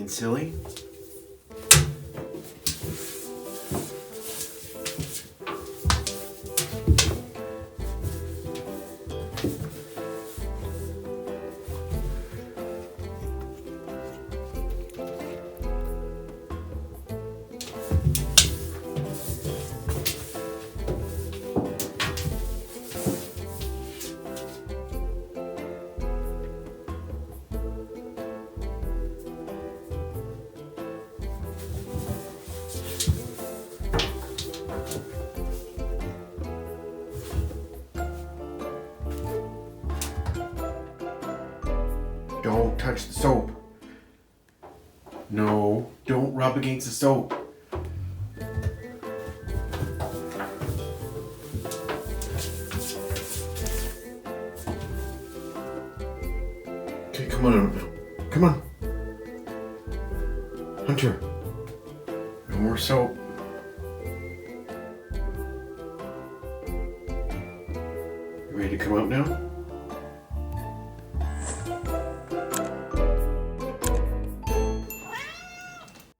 being silly. Don't touch the soap. No, don't rub against the soap. Okay, come on now. Come on. Hunter. No more soap. You ready to come out now?